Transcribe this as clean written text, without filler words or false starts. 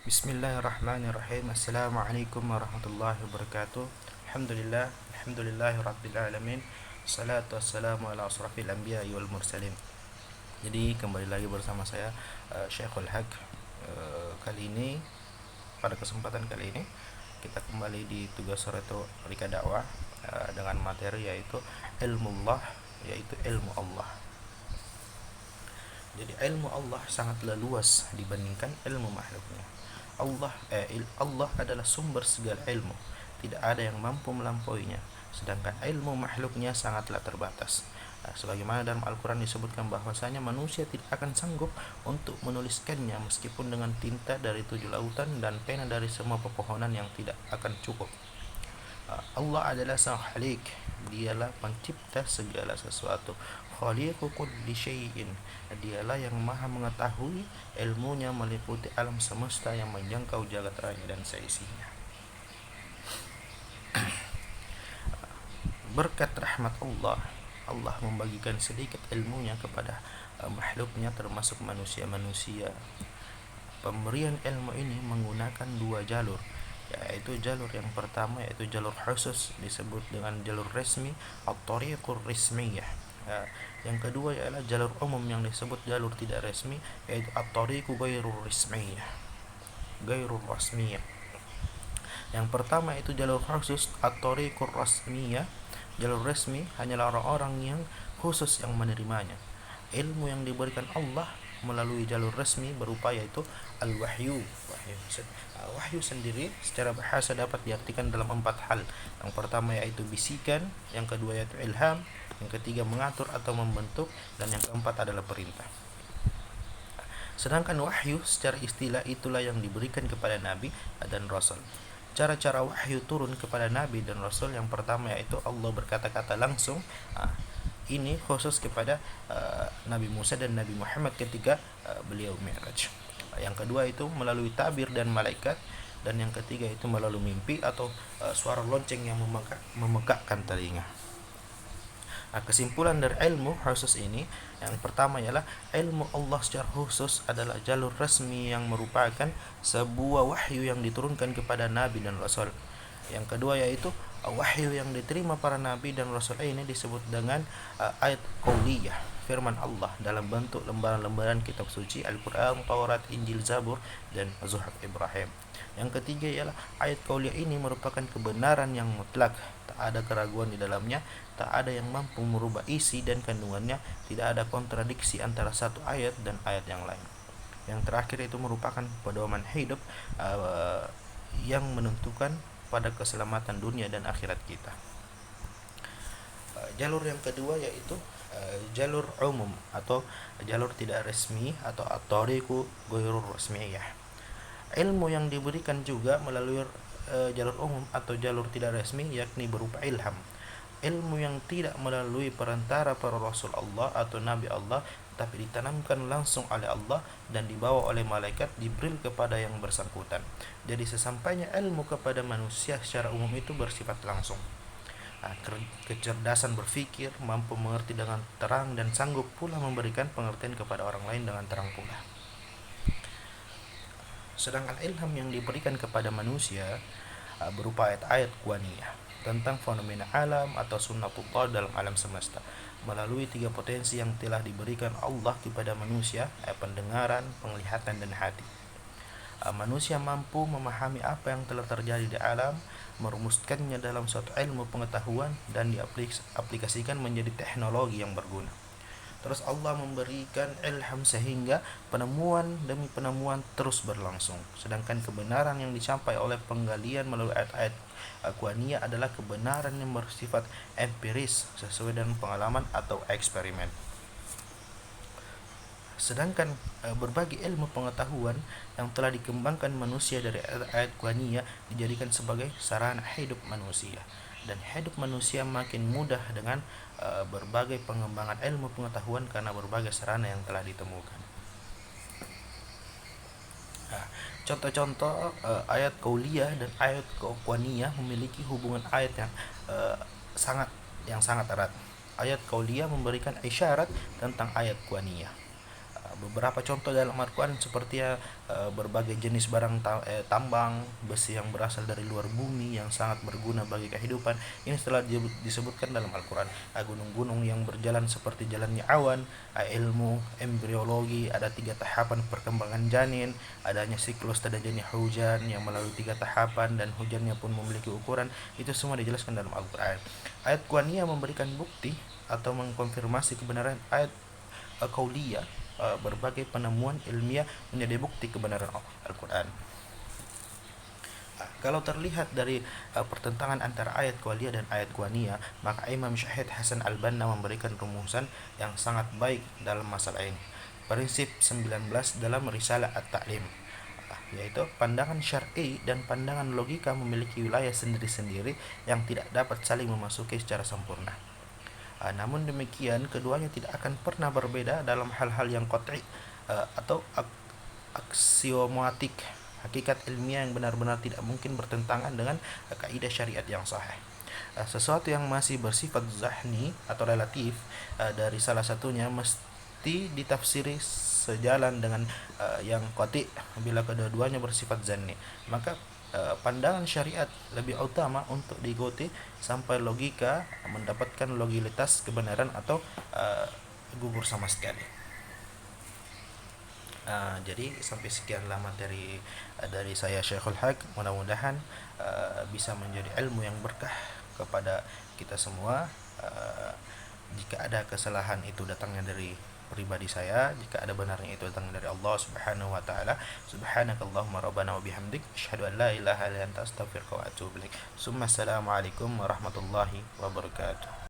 Bismillahirrahmanirrahim. Assalamualaikum warahmatullahi wabarakatuh. Alhamdulillah, alhamdulillahi rabbil alamin. Salatu wassalamu ala asrafil anbiya wal mursalin. Jadi kembali lagi bersama saya Syekhul Haq. Kali ini pada kesempatan kali ini kita kembali di tugas Reto Rika Dakwah dengan materi yaitu ilmullah, yaitu ilmu Allah. Jadi ilmu Allah sangatlah luas dibandingkan ilmu makhluknya. Allah adalah sumber segala ilmu. Tidak ada yang mampu melampauinya. Sedangkan ilmu makhluknya sangatlah terbatas. Sebagaimana dalam Al-Quran disebutkan bahwasanya manusia tidak akan sanggup untuk menuliskannya meskipun dengan tinta dari 7 lautan dan pena dari semua pepohonan yang tidak akan cukup. Allah adalah sang Khalik. Dialah pencipta segala sesuatu. Khaliqu kulli syai'in. Dialah yang maha mengetahui, ilmunya meliputi alam semesta yang menjangkau jagat raya dan seisinya. Berkat rahmat Allah, Allah membagikan sedikit ilmunya kepada makhluknya termasuk manusia-manusia. Pemberian ilmu ini menggunakan 2 jalur, yaitu jalur yang pertama yaitu jalur khusus disebut dengan jalur resmi at-tariqur rismiyah. Yang kedua ialah jalur umum yang disebut jalur tidak resmi yaitu at-tariqu ghairur rismiyah, ghairur rasmiyah. Yang pertama itu jalur khusus at-tariqur rasmiyah, jalur resmi hanyalah orang-orang yang khusus yang menerimanya. Ilmu yang diberikan Allah melalui jalur resmi berupa yaitu al-wahyu. Wahyu sendiri secara bahasa dapat diartikan dalam 4 hal. Yang pertama yaitu bisikan, yang kedua yaitu ilham, yang ketiga mengatur atau membentuk, dan yang keempat adalah perintah. Sedangkan wahyu secara istilah itulah yang diberikan kepada nabi dan rasul. Cara-cara wahyu turun kepada nabi dan rasul yang pertama yaitu Allah berkata-kata langsung. Ini khusus kepada Nabi Musa dan Nabi Muhammad ketika beliau Mi'raj. Yang kedua itu melalui tabir dan malaikat, dan yang ketiga itu melalui mimpi atau suara lonceng yang memekakkan telinga. Kesimpulan dari ilmu khusus ini, yang pertama ialah ilmu Allah secara khusus adalah jalur resmi yang merupakan sebuah wahyu yang diturunkan kepada nabi dan rasul. Yang kedua yaitu wahyu yang diterima para nabi dan rasul ini disebut dengan ayat qauliyah, firman Allah dalam bentuk lembaran-lembaran kitab suci Al-Quran, Taurat, Injil, Zabur, dan Zuhuf Ibrahim. Yang ketiga ialah ayat qauliyah ini merupakan kebenaran yang mutlak, tak ada keraguan di dalamnya, tak ada yang mampu merubah isi dan kandungannya, tidak ada kontradiksi antara satu ayat dan ayat yang lain. Yang terakhir itu merupakan pedoman hidup yang menentukan pada keselamatan dunia dan akhirat kita. Jalur yang kedua yaitu jalur umum atau jalur tidak resmi atau at-tariqu ghairur rasmiyah. Ilmu yang diberikan juga melalui jalur umum atau jalur tidak resmi yakni berupa ilham. Ilmu yang tidak melalui perantara para rasul Allah atau nabi Allah, tapi ditanamkan langsung oleh Allah dan dibawa oleh malaikat Jibril kepada yang bersangkutan. Jadi sesampainya ilmu kepada manusia secara umum itu bersifat langsung. Kecerdasan berpikir, mampu mengerti dengan terang, dan sanggup pula memberikan pengertian kepada orang lain dengan terang pula. Sedangkan ilham yang diberikan kepada manusia berupa ayat-ayat qawaniyah tentang fenomena alam atau sunnatullah dalam alam semesta melalui 3 potensi yang telah diberikan Allah kepada manusia, pendengaran, penglihatan, dan hati. Manusia mampu memahami apa yang telah terjadi di alam, merumuskannya dalam suatu ilmu pengetahuan, dan diaplikasikan menjadi teknologi yang berguna. Terus Allah memberikan ilham sehingga penemuan demi penemuan terus berlangsung. Sedangkan kebenaran yang dicapai oleh penggalian melalui ayat-ayat qawaniyah adalah kebenaran yang bersifat empiris sesuai dengan pengalaman atau eksperimen. Sedangkan berbagai ilmu pengetahuan yang telah dikembangkan manusia dari ayat qawaniyah dijadikan sebagai sarana hidup manusia, dan hidup manusia makin mudah dengan berbagai pengembangan ilmu pengetahuan karena berbagai sarana yang telah ditemukan. Contoh-contoh ayat qauliyah dan ayat qawaniyah memiliki hubungan ayat yang sangat erat. Ayat qauliyah memberikan isyarat tentang ayat qawaniyah. Beberapa contoh dalam Al-Quran seperti berbagai jenis barang tambang besi yang berasal dari luar bumi yang sangat berguna bagi kehidupan. Ini telah disebutkan dalam Al-Quran. Gunung-gunung yang berjalan seperti jalannya awan, ilmu embriologi, ada 3 tahapan perkembangan janin, adanya siklus terjadinya hujan yang melalui 3 tahapan dan hujannya pun memiliki ukuran. Itu semua dijelaskan dalam Al-Quran. Ayat Qur'aniyah memberikan bukti atau mengkonfirmasi kebenaran ayat kauliyah. Berbagai penemuan ilmiah menjadi bukti kebenaran Al-Quran. Kalau terlihat dari pertentangan antara ayat kauliyah dan ayat qur'aniyah, maka Imam Syahid Hasan Al-Banna memberikan rumusan yang sangat baik dalam masalah ini. Prinsip 19 dalam Risalah At-Ta'lim, yaitu pandangan syar'i dan pandangan logika memiliki wilayah sendiri-sendiri yang tidak dapat saling memasuki secara sempurna. Namun demikian, keduanya tidak akan pernah berbeda dalam hal-hal yang qat'i atau aksiomatik, hakikat ilmiah yang benar-benar tidak mungkin bertentangan dengan kaidah syariat yang sahih. Sesuatu yang masih bersifat zahni atau relatif dari salah satunya mesti ditafsiri sejalan dengan yang qati' bila kedua-duanya bersifat zanni. Maka pandangan syariat lebih utama untuk diikuti sampai logika mendapatkan logilitas kebenaran atau gugur sama sekali. Jadi sampai sekianlah materi dari saya Syekhul Haq. Mudah-mudahan bisa menjadi ilmu yang berkah kepada kita semua. Jika ada kesalahan itu datangnya dari pribadi saya, jika ada benarnya itu datang dari Allah Subhanahu wa taala. Subhanakallahumma rabbana wa bihamdik asyhadu an la ilaha illa anta astaghfiruka wa atubu ilaik. Assalamualaikum warahmatullahi wabarakatuh.